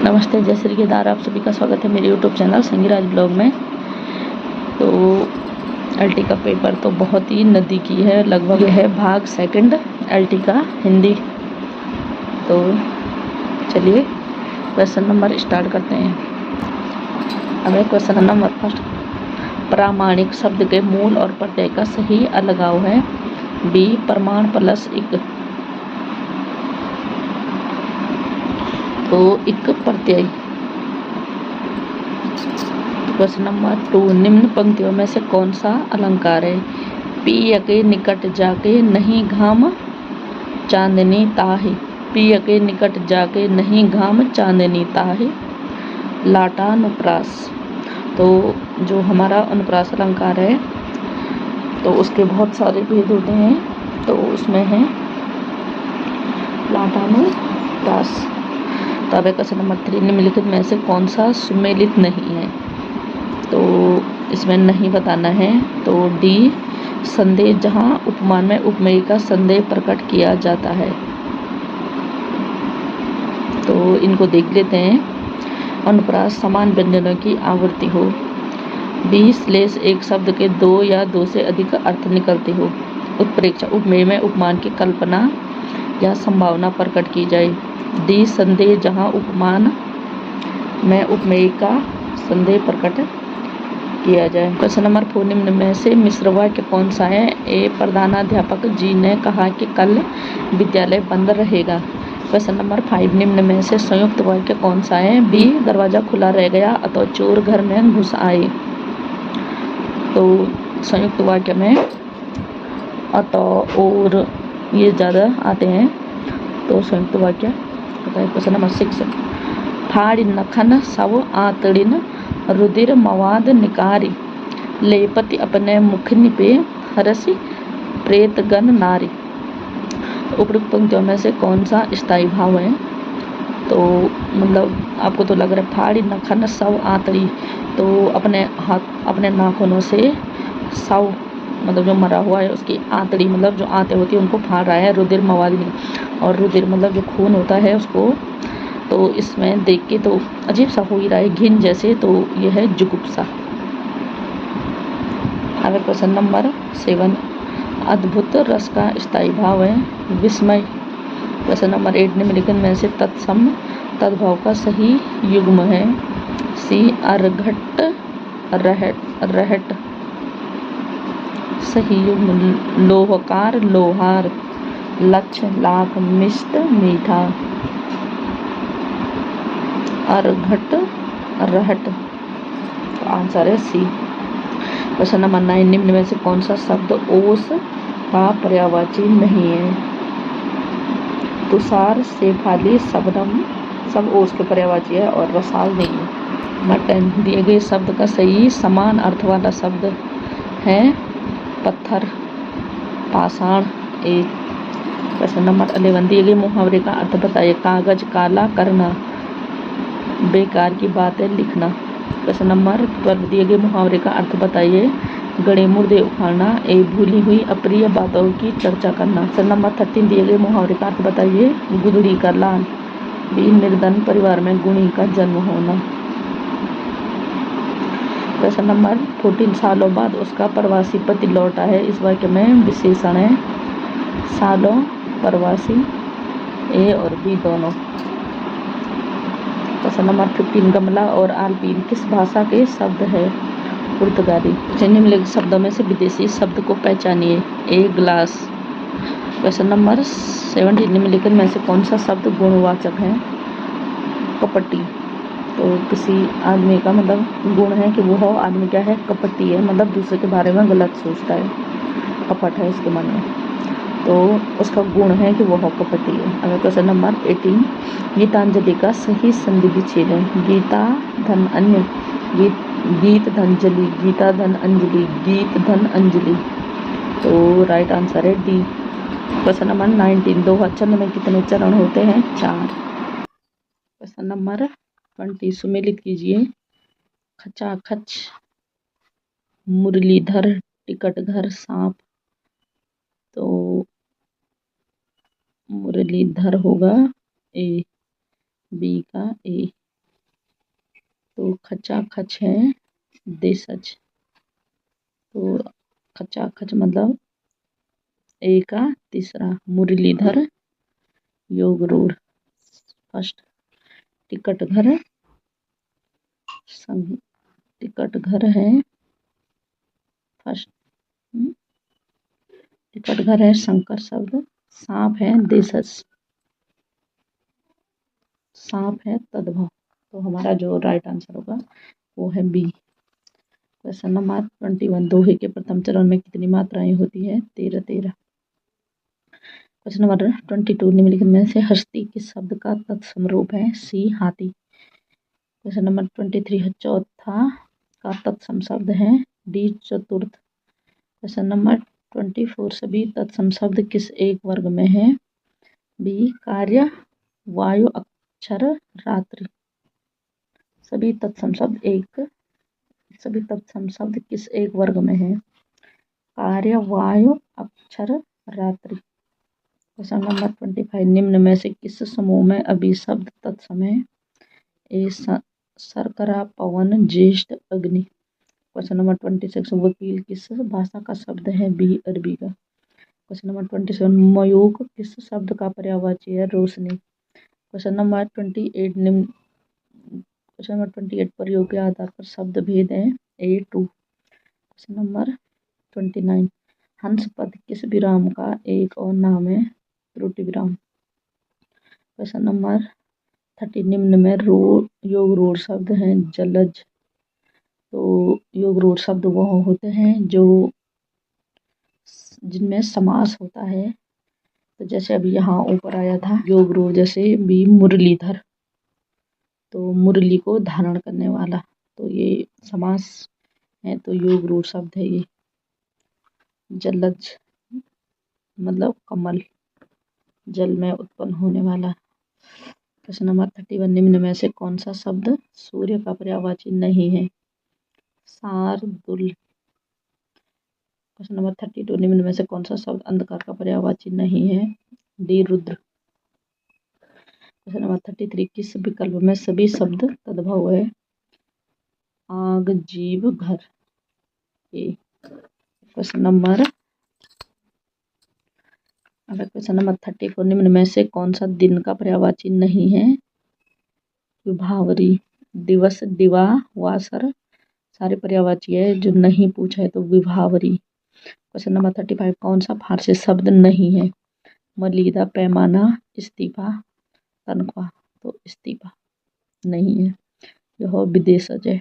नमस्ते, जय श्री केदार। आप सभी का स्वागत है मेरे यूट्यूब चैनल संगीराज ब्लॉग में। तो एलटी का पेपर तो बहुत ही नदी की है, लगभग यह है भाग सेकंड एलटी का हिंदी। तो चलिए क्वेश्चन नंबर स्टार्ट करते हैं। हमें क्वेश्चन नंबर फर्स्ट, प्रामाणिक शब्द के मूल और प्रत्यय का सही अलगाव है। बी प्रमाण प्लस इक, तो इक प्रत्यय। क्वेश्चन नंबर 2, निम्न पंक्तियों में से कौन सा अलंकार है। पिय के निकट जाके नहीं घाम चांदनी ताहि, पिय के निकट जाके नहीं घाम चांदनी ताहि लाटानुप्रास। तो जो हमारा अनुप्रास अलंकार है तो उसके बहुत सारे भेद होते हैं, तो उसमें है लाटानुप्रास। तो अब क्वेश्चन नंबर 3, निम्नलिखित में से कौन सा सुमेलित नहीं है। तो इसमें नहीं बताना है। तो डी संदेह, जहाँ उपमान में उपमेय का संदेह प्रकट किया जाता है। तो इनको देख लेते हैं। अनुप्रास समान व्यंजनों की आवृत्ति हो। बी श्लेष एक शब्द के दो या दो से अधिक अर्थ निकलते हो। उत्प्रेक्षा, उपमेय में उपमान की कल्पना या संभावना प्रकट की जाए। डी संदेह, जहाँ उपमान में उपमेय का संदेह प्रकट किया जाए। क्वेश्चन नंबर 4, निम्न में से मिश्र वाक्य कौन सा है। ए प्रधानाध्यापक जी ने कहा कि कल विद्यालय बंद रहेगा। क्वेश्चन नंबर 5, निम्न में से संयुक्त वाक्य कौन सा है। बी दरवाजा खुला रह गया अतः चोर घर में घुस आए। तो संयुक्त वाक्य में अतः और ये ज़्यादा आते हैं, तो संयुक्त वाक्य होता है। क्वेश्चन नंबर 6, फाड़ी नखन सब आतड़िन रुधिर मवाद निकारी, लेपति अपने मुखनि पे हरसी प्रेतगन नारी। उपरोक्त पंक्तियों में से कौन सा स्थायी भाव है। तो मतलब आपको तो लग रहा है फाड़ी नखन सब आतड़ी, तो अपने हाथ अपने नाखूनों से सव मतलब जो मरा हुआ है उसकी आंतड़ी मतलब जो आंतें होती है उनको फाड़ रहा है। रुधिर मवादिनी, और रुधिर मतलब जो खून होता है उसको, तो इसमें देख के तो अजीब सा हो ही रहा है, घिन जैसे, तो यह है जुगुप्सा। अब क्वेश्चन नंबर 7, अद्भुत रस का स्थायी भाव है विस्मय। क्वेश्चन नंबर 8, निम्नलिखित में से तत्सम तद्भाव का सही युग्म है। सी अर्घट रहट, सही युग्म लोहकार लोहार, लक्ष्य लाख मिष्ट मीठा। अर्घट रहट, तो आंसर है सी। क्वेश्चन नंबर 9, निम्न में से कौन सा शब्द ओस का पर्यायवाची नहीं है। तुषार शेफाली शबनम सब ओस के पर्यायवाची है और रसाल नहीं है। नंबर 10, दिए गए शब्द का सही समान अर्थ वाला शब्द है पत्थर पाषाण ए। क्वेश्चन नंबर 11, दिए गए मुहावरे का अर्थ बताइए। कागज काला करना, बेकार की बातें लिखना। क्वेश्चन नंबर 12, दिए गए मुहावरे का अर्थ बताइए। गड़े मुर्दे उखाड़ना, ए भूली हुई अप्रिय बातों की चर्चा करना। क्वेश्चन नंबर 13, दिए गए मुहावरे का अर्थ बताइए। गुदड़ी का लाल, बी निर्धन परिवार में गुणी का जन्म होना। क्वेश्चन नंबर 14, सालों बाद उसका प्रवासी पति लौटा है। इस वाक्य में विशेषण है सालों प्रवासी, ए और बी दोनों। क्वेश्चन नंबर 15, गमला और आलपीन किस भाषा के शब्द है। पुर्तगाली। निम्नलिखित शब्दों में से विदेशी शब्द को पहचानिए। A glass. क्वेश्चन नंबर 17, निम्नलिखित में से कौन सा शब्द गुणवाचक है। कपटी। तो किसी आदमी का मतलब गुण है कि वो आदमी क्या है, कपटी है, मतलब दूसरे के बारे में गलत सोचता है, कपट है इसके मन में, तो उसका गुण है कि वह कपटी है। अगर क्वेश्चन नंबर 18, गीतांजलि का सही संधि विच्छेद है। गीता धन अन्य, गीत धनजलि, गीता धन अंजलि, गीत धन अंजलि। तो राइट आंसर है डी। क्वेश्चन नंबर 19, दोहा छंद में कितने चरण होते हैं। 4। क्वेश्चन नंबर 20, सुमेलित कीजिए। खचाखच, मुरलीधर, टिकट घर, सांप। तो मुरलीधर होगा ए, बी का ए। तो खचाखच है देशज। तो खचाखच मतलब ए का तीसरा। मुरलीधर योग रूढ़ फर्स्ट। टिकट घर टिकट घर है फर्स्ट। टिकट घर है शंकर शब्द। सांप है देशज। सांप है तद्भव। तो हमारा जो राइट आंसर होगा वो है बी। Question number 21। दोहे के प्रथम चरण में कितनी मात्राएं होती है? 13। Question number 22। निम्नलिखित में से हस्ती किस शब्द का तत्सम रूप है? सी हाथी। Question number 23। चौथा का तत्सम शब्द है? डी चतुर्थ। Question number 24। सभी तत्सम शब्द किस एक वर्ग में है? बी कार्य वायु अक्षर रात्रि। सभी तत्सम शब्द किस एक वर्ग में है? कार्य वायु अक्षर रात्रि। Question number 25। निम्न में से किस समूह में अभी शब्द तत्सम है? ए शर्करा पवन ज्येष्ठ अग्नि। Question number 26। वकील किस भाषा का शब्द है? बी अरबी का। Question number 27। मयूख किस शब्द का पर्यायवाची है? रोशनी। क्वेश्चन नंबर 28 प्रयोग के आधार पर शब्द भेद है? ए टू। Question number 29। हंस पद किस विराम का एक और नाम है? त्रुटि विराम। Question number 30। निम्न में योग रूढ़ शब्द हैं जलज। तो योग रूढ़ शब्द वह होते हैं जो जिनमें समास होता है। तो जैसे अभी यहाँ ऊपर आया था योग रूढ़, जैसे बी मुरलीधर, तो मुरली को धारण करने वाला, तो ये समास है, तो योग रूढ़ शब्द है ये। जलज मतलब कमल, जल में उत्पन्न होने वाला। Question number 31। निम्न में से कौन सा शब्द सूर्य का पर्यायवाची नहीं है? शार्दुल। Question number 32। निम्न में से कौन सा शब्द अंधकार का पर्यायवाची नहीं है? डी रुद्र। Question number 33। किस विकल्प में सभी शब्द तद्भव है? आग जीव घर। Question number 34। निम्न में से कौन सा दिन का पर्यायवाची नहीं है? विभावरी। दिवस दिवा वासर सारे पर्यायवाची है, जो नहीं पूछा है तो विभावरी। Question number 35। कौन सा फारसी शब्द नहीं है? मलीदा, पैमाना, इस्तीफा, तनख्वाह। तो इस्तीफा नहीं है, यह विदेशज है।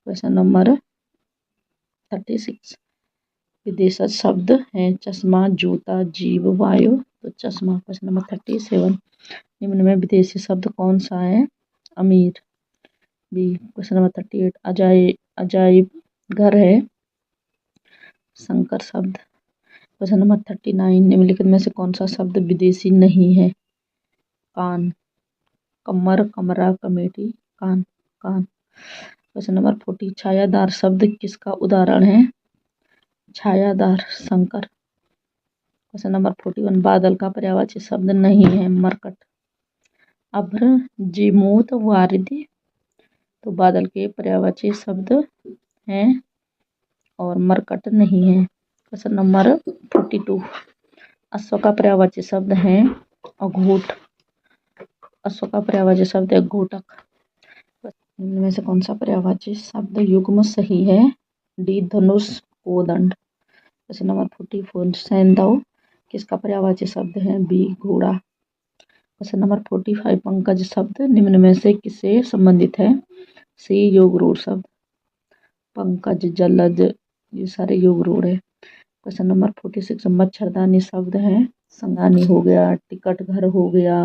Question number 36। विदेशज शब्द है चश्मा, जूता, जीव, वायु। तो चश्मा। Question number 37। निम्न में विदेशी शब्द कौन सा है? अमीर, बी। Question number 38। अजाइब घर है शंकर शब्द। Question number 39। निम्नलिखित में से कौन सा शब्द विदेशी नहीं है? कान, कमर, कमरा, कमेटी, कान, कान। Question number 40। छायादार शब्द किसका उदाहरण है? छायादार शंकर। Question number 41। बादल का पर्यायवाची शब्द नहीं है? मरकट। अभ्र, जिमूत, वारिधि। तो बादल के पर्यायवाची शब्द हैं और मरकट नहीं है। Question number 42। अश्व का पर्यायवाची शब्द है अघोट। अश्व का पर्यायवाची शब्द है घोटक। इनमें से कौन सा पर्यायवाची शब्द युग्म सही है? डी धनुष, कोदंड। Question number 44। सैंधव किसका पर्यायवाची शब्द है? बी घोड़ा। Question number 45। पंकज शब्द निम्न में से किससे संबंधित है? सी योग रूढ़ शब्द। पंकज, जलज, ये सारे योग रूढ़ है। Question number 46। मच्छरदानी शब्द है संगानी हो गया, टिकट घर हो गया,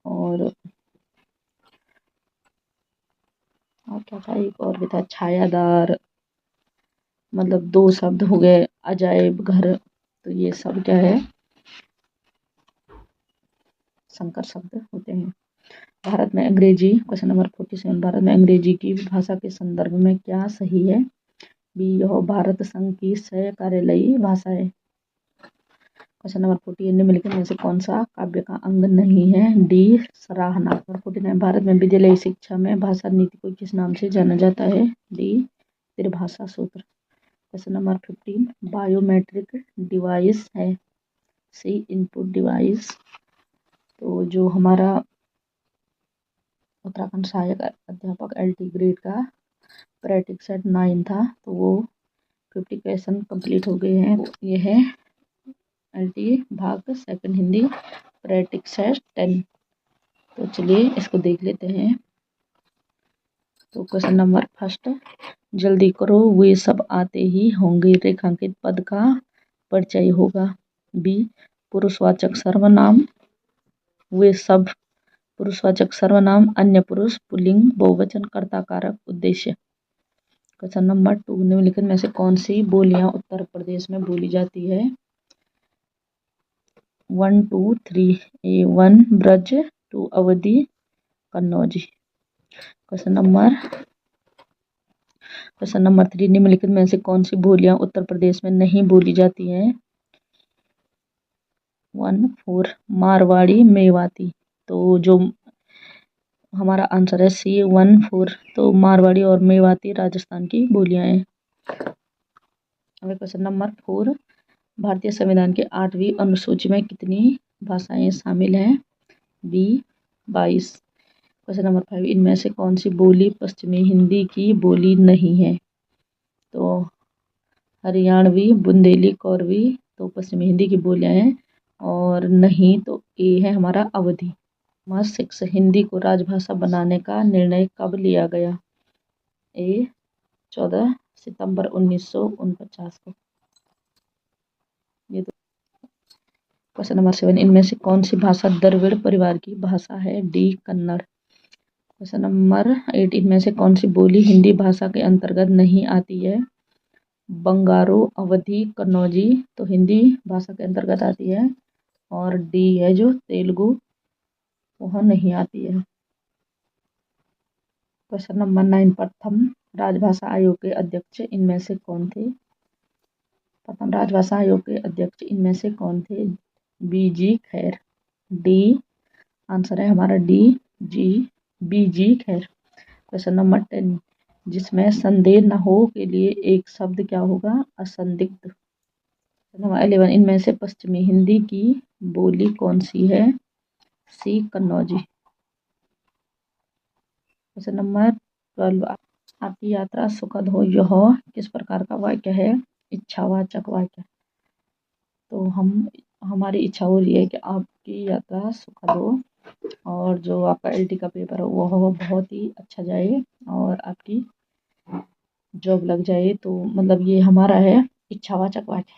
और क्या था, एक और भी था छायादार, मतलब दो शब्द हो गए, अजायब घर। तो ये सब क्या है? संकर शब्द होते हैं। भारत में अंग्रेजी। Question number 47। भारत में अंग्रेजी की भाषा के संदर्भ में क्या सही है? बी यह भारत संघ की सह कार्यालयी भाषा है। क्वेश्चन नंबर 40 निम्नलिखित में से कौन सा काव्य का अंग नहीं है? डी सराहना। नंबर 49 भारत में विद्यालयी शिक्षा में भाषा नीति को किस नाम से जाना जाता है? डी त्रिभाषा सूत्र। क्वेश्चन नंबर 15 बायोमेट्रिक डिवाइस है? C input device. तो जो हमारा उत्तराखंड सहायक अध्यापक LT ग्रेड का प्रैक्टिस सेट 9 था, तो वो 50 क्वेश्चन कंप्लीट हो गए हैं। ये है LT भाग सेकंड हिंदी प्रैक्टिस सेट 10। तो चलिए इसको देख लेते हैं। तो क्वेश्चन नंबर फर्स्ट, जल्दी करो वे सब आते ही होंगे रेखांकित पद का परिचय होगा। बी पुरुषवाचक सर्वनाम, वे सब पुरुषवाचक सर्वनाम, अन्य पुरुष, पुल्लिंग, बहुवचन, कर्ता कारक, उद्देश्य। क्वेश्चन नंबर 2 निम्नलिखित में से कौन सी बोलियां उत्तर प्रदेश में बोली जाती है? 1 2 3 A1 ब्रज, 2 अवधि, कन्नौजी। क्वेश्चन नंबर 3 निम्नलिखित में से कौन सी बोलियां उत्तर प्रदेश में नहीं बोली जाती हैं? 1 4 मारवाड़ी, मेवाती। तो जो हमारा आंसर है C 1 4। तो मारवाड़ी और मेवाती राजस्थान की बोलियां हैं। क्वेश्चन नंबर 4 भारतीय संविधान के 8वीं अनुसूची में कितनी भाषाएं शामिल हैं? बी 22। क्वेश्चन नंबर 5 इनमें से कौन सी बोली पश्चिमी हिंदी की बोली नहीं है? तो हरियाणवी, बुंदेली, कौरवी तो पश्चिमी हिंदी की बोलियां हैं, और नहीं तो ए है हमारा अवधि। नंबर 6 हिंदी को राजभाषा बनाने का निर्णय कब लिया गया? ए 14 सितंबर 1949 को। ये तो क्वेश्चन नंबर 7 इनमें से कौन सी भाषा द्रविड़ परिवार की भाषा है? डी कन्नड़। क्वेश्चन नंबर 8 इनमें से कौन सी बोली हिंदी भाषा के अंतर्गत नहीं आती है? बंगारो, अवधी, कन्नौजी तो हिंदी भाषा के अंतर्गत आती है, और डी है जो तेलुगु, वह नहीं आती है। क्वेश्चन नंबर 9 प्रथम राजभाषा आयोग के अध्यक्ष इनमें से कौन थे? प्रथम राजभाषा आयोग के अध्यक्ष इनमें से कौन थे? BG खैर। डी आंसर है हमारा डी BG खैर। क्वेश्चन नंबर 10 जिसमें संदेह न हो के लिए एक शब्द क्या होगा? असंदिग्ध। नंबर 11 इनमें से पश्चिमी हिंदी की बोली कौन सी है? सी कन्नौजी। क्वेश्चन नंबर 12 आपकी यात्रा सुखद हो यह किस प्रकार का वाक्य है? इच्छावाचक वाक्य। तो हमारी इच्छा हो रही है कि आपकी यात्रा सुखद हो, और जो आपका LT का पेपर हो वह बहुत ही अच्छा जाए, और आपकी जॉब लग जाए। तो मतलब ये हमारा है इच्छावाचक वाक्य।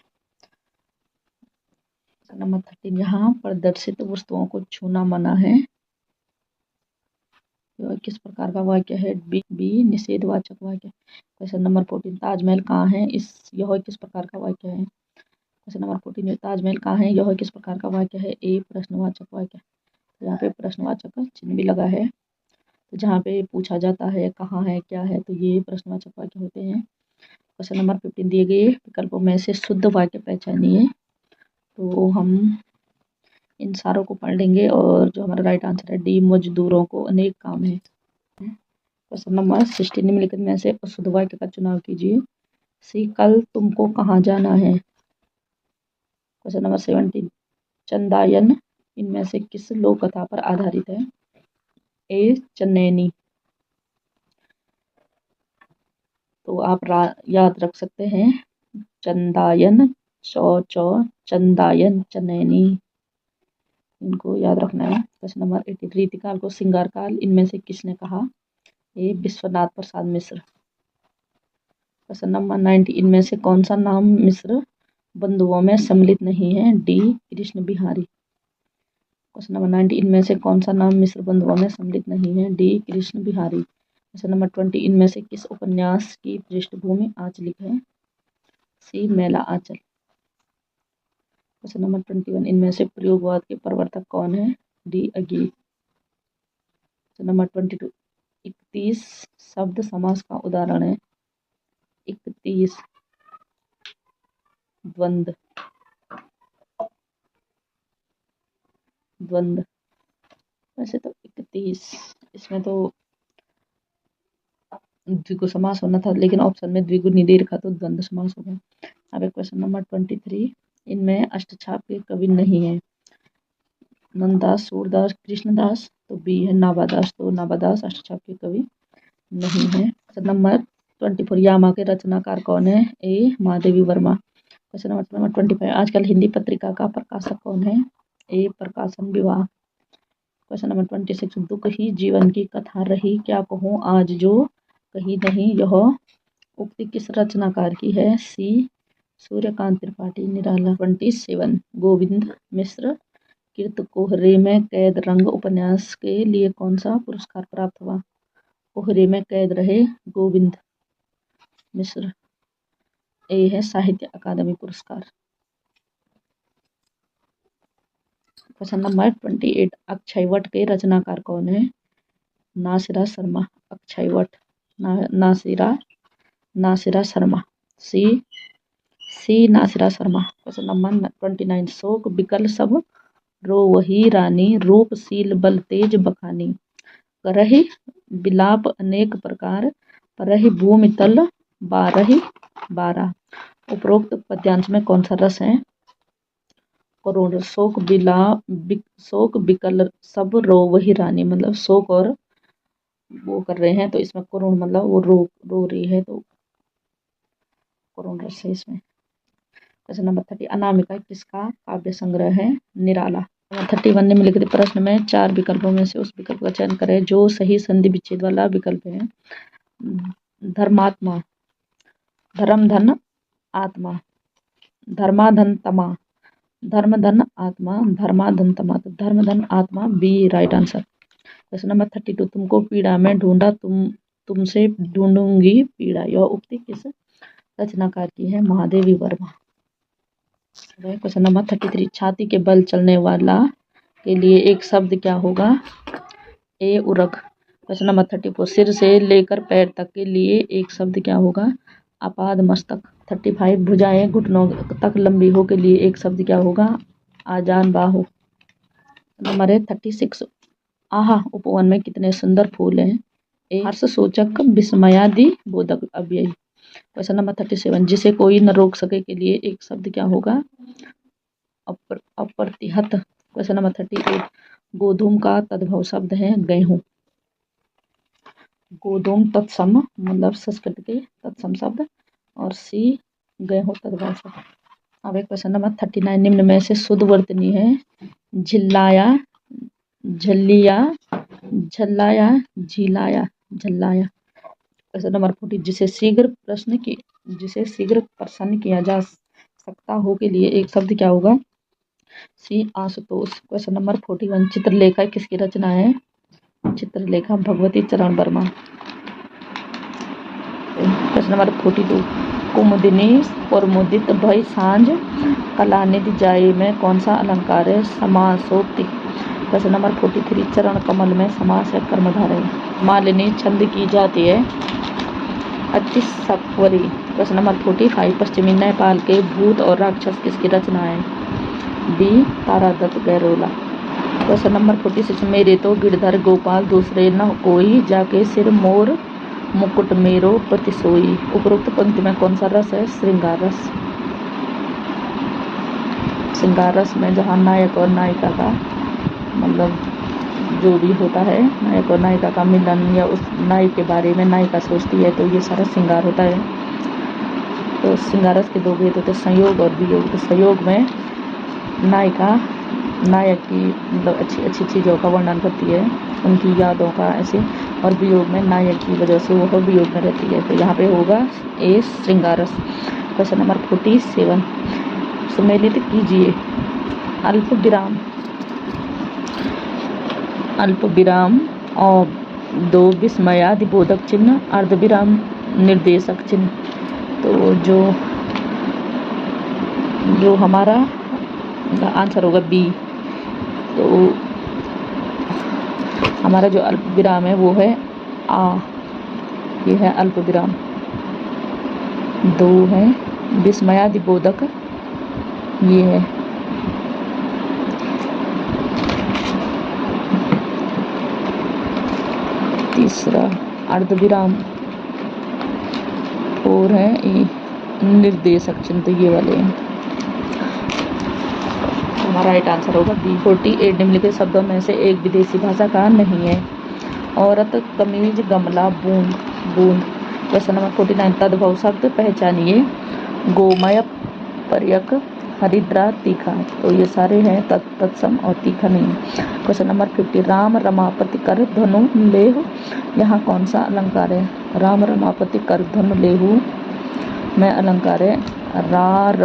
नंबर 13 यहाँ प्रदर्शित वस्तुओं को छूना मना है, यह किस प्रकार का वाक्य है? बी निषेधवाचक वाक्य। क्वेश्चन नंबर 14 ताजमहल कहाँ है? यह किस प्रकार का वाक्य है? क्वेश्चन नंबर 14 ताजमहल कहाँ है? यह किस प्रकार का वाक्य है? ए प्रश्नवाचक वाक्य। तो यहाँ पे प्रश्नवाचक चिन्ह भी लगा है, तो जहाँ पे पूछा जाता है कहाँ है, क्या है, तो ये प्रश्नवाचक वाक्य होते हैं। क्वेश्चन नंबर 15 दिए गए विकल्पों में से शुद्ध वाक्य पहचानिए। तो हम इन सारों को पढ़ लेंगे, और जो हमारा राइट आंसर है डी मजदूरों को अनेक काम है। क्वेश्चन नंबर 16 निम्नलिखित में से शुद्ध वाक्य का चुनाव कीजिए। सी कल तुमको कहाँ जाना है। क्वेश्चन नंबर 17 चंदायन इनमें से किस लोक कथा पर आधारित है? ए चन्नैनी। तो आप याद रख सकते हैं चंदायन, चौ चंदायन, चन्नैनी, इनको याद रखना है। क्वेश्चन नंबर 18 रीतिकाल को श्रृंगार काल इनमें से किसने कहा? ए विश्वनाथ प्रसाद मिश्र। क्वेश्चन नंबर 19 इनमें से कौन सा नाम मिश्र बंधुओं में सम्मिलित नहीं है? D Krishna Bihari. Question number 19 इनमें से कौन सा नाम मिश्र बंधुओं में सम्मिलित नहीं है? D Krishna Bihari. Question number 20 इनमें से किस उपन्यास की पृष्ठभूमि आंचलिक है? सी मेला आंचल। क्वेश्चन नंबर 21 इनमें से प्रयोगवाद के प्रवर्तक कौन है? D again. क्वेश्चन नंबर 22 31 शब्द समास का उदाहरण है? 31 द्वंद्व। द्वंद्व। वैसे तो 31, इसमें तो द्विगु समास होना था, लेकिन ऑप्शन में द्विगु नहीं दे रखा तो द्वंद्व समास होगा। अब एक क्वेश्चन नंबर 23, इनमें अष्टछाप के कवि नहीं है। नंददास, सूरदास, कृष्णदास, तो बी है नाभादास, तो नाभादास अष्टछाप के कवि नहीं है। क्वेश्चन नंबर 24, यामा के रचनाकार कौन है। ए महादेवी वर्मा। क्वेश्चन नंबर 25, आजकल हिंदी पत्रिका का प्रकाशक कौन है। ए प्रकाशन विभाग। क्वेश्चन नंबर 26, दुख ही जीवन की कथा रही, क्या कहूँ आज जो कहीं नहीं, यह उक्ति किस रचनाकार की है। सी सूर्यकांत त्रिपाठी निराला। 27, गोविंद मिश्र कृत कोहरे में कैद रंग उपन्यास के लिए कौन सा पुरस्कार प्राप्त हुआ। कोहरे में कैद रहे गोविंद मिश्र। ए है साहित्य अकादमी पुरस्कार। क्वेश्चन नंबर 28, अक्षयवट के रचनाकार कौन है। नासिरा शर्मा। अक्षयवट नासिरा शर्मा। सी नासिरा शर्मा। क्वेश्चन नंबर 29, शोक बिकल सब रोवही रानी, रूपशील बल तेज बखानी, करहि बिलाप अनेक प्रकार, परहि भूमि तल बारहि बारा। उपरोक्त पद्यांश में कौन सा रस है। करुण। शोक बिकल सब रोवही रानी, मतलब शोक और वो कर रहे हैं, तो इसमें करुण मतलब वो रो रही है, तो करुण रस है इसमें। क्वेश्चन नंबर 30, अनामिका किसका काव्य संग्रह है। निराला। 31, निम्नलिखित प्रश्न में 4 विकल्पों में से उस विकल्प का चयन करें जो सही संधि विच्छेद वाला विकल्प है। धर्मात्मा, धर्मधन आत्मा, धर्माधनतमा, धर्मधन आत्मा, धर्माधनतमा, तो धर्मधन आत्मा B right answer. Question number 32, तुमको पीड़ा में ढूंढा, तुमसे ढूंढूंगी पीड़ा, यह उक्ति किस रचनाकार की है। महादेवी वर्मा। क्वेश्चन नंबर 33, छाती के बल चलने वाला के लिए एक शब्द क्या होगा। ए उरग। क्वेश्चन नंबर 34, सिर से लेकर पैर तक के लिए एक शब्द क्या होगा। आपाद मस्तक। 35, भुजाएं घुटनों तक लंबी हो के लिए एक शब्द क्या होगा। आजान बाहु। नंबर 36, आहा उपवन में कितने सुंदर फूल हैं। ए हर्ष सूचक विस्मयादि बोधक अव्यय। क्वेश्चन नंबर 37, जिसे कोई न रोक सके के लिए एक शब्द क्या होगा। अप्रतिहत। क्वेश्चन नंबर 38, गोधूम का तद्भव शब्द है गेहूं। गोधूम तत्सम मतलब संस्कृत के तत्सम शब्द, और सी गेहूं तद्भव शब्द। अब एक क्वेश्चन नंबर 39, निम्न में से शुद्ध वर्तनी है। झिल्लाया, झल्लिया, झल्लाया, झिलाया, झल्लाया। क्वेश्चन नंबर 40, जिसे शीघ्र प्रसन्न किया जा सकता हो के लिए एक शब्द क्या होगा। सी आशुतोष। क्वेश्चन नंबर 41, चित्रलेखा किसकी रचना है। चित्रलेखा भगवती चरण वर्मा। क्वेश्चन नंबर 42, कुमुदिनी प्रमुदित भई सांझ कलानिधि जाए में कौन सा अलंकार है। समासोक्ति। क्वेश्चन नंबर 43, चरण कमल में समास है कर्मधारय। मालिनी छंद की जाती है अच्छी सफवरी। क्वेश्चन नंबर 45, पश्चिमी नेपाल के भूत और राक्षस किसकी रचना है। B Taradatt Gairola. Question number 46, मेरे तो गिरधर गोपाल दूसरे न कोई, जाके सिर मोर मुकुट मेरो पति सोई। उपरोक्त पंक्ति में कौन सा रस है। श्रृंगार रस। श्रृंगार रस में जहाँ नायक और नायिका का मतलब जो भी होता है, नायक और नायिका का मिलन, या उस नायक के बारे में नायिका सोचती है, तो ये सारा श्रृंगार होता है। तो श्रृंगार रस के 2 भेद होते हैं, संयोग और वियोग। तो संयोग में नायिका नायक की मतलब अच्छी अच्छी चीज़ों का वर्णन करती है, उनकी यादों का ऐसे, और वियोग में नायक की वजह से वह वियोग में रहती है। तो यहाँ पे होगा ए श्रृंगार रस। क्वेश्चन नंबर 47, सम्मिलित कीजिए अल्प विराम और 2 विस्मयादिबोधक चिन्ह, अर्धविराम निर्देशक चिन्ह। तो जो हमारा आंसर होगा बी। तो हमारा जो अल्प विराम है वो है आ, ये है अल्प विराम। 2 है विस्मयादिबोधक, ये है। तीसरा अर्धविराम, 4 है ये निर्देशक चिन्ह, ये वाले हैं। हमारा राइट आंसर होगा बी। 48 निम्नलिखित शब्दों में से एक विदेशी भाषा का नहीं है। औरत, कमीज, गमला, बूंद, बूंद। क्वेश्चन नंबर 49 तद्भव शब्द पहचानिए। गोमय, पर्यक, हरिद्रा, तीखा। तो ये सारे हैं तत्सम और तीखा नहीं। क्वेश्चन नंबर 50 राम रमापति कर धनु लेहु, यहाँ कौन सा अलंकार है? राम रमापति कर धनु लेहु में अलंकार है रा र,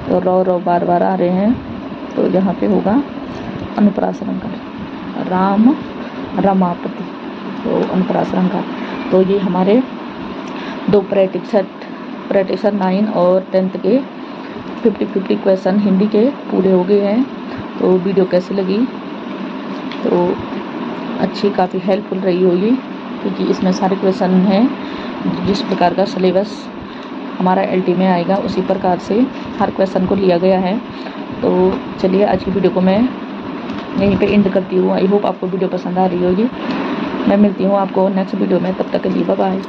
तो रो बार बार आ रहे हैं, तो यहाँ पे होगा अनुप्रास अलंकार। राम रमापति, तो अनुप्रास अलंकार। तो ये हमारे दो प्रैक्टिस 9 और 10th के 50-50 क्वेश्चन हिंदी के पूरे हो गए हैं। तो वीडियो कैसी लगी? तो अच्छी, काफ़ी हेल्पफुल रही होगी, क्योंकि इसमें सारे क्वेश्चन हैं जिस प्रकार का सिलेबस हमारा LT में आएगा उसी प्रकार से हर क्वेश्चन को लिया गया है। तो चलिए आज की वीडियो को मैं यहीं पे एंड करती हूँ। आई होप आपको वीडियो पसंद आ रही होगी। मैं मिलती हूँ आपको नेक्स्ट वीडियो में, तब तक के लिए बाय बाय।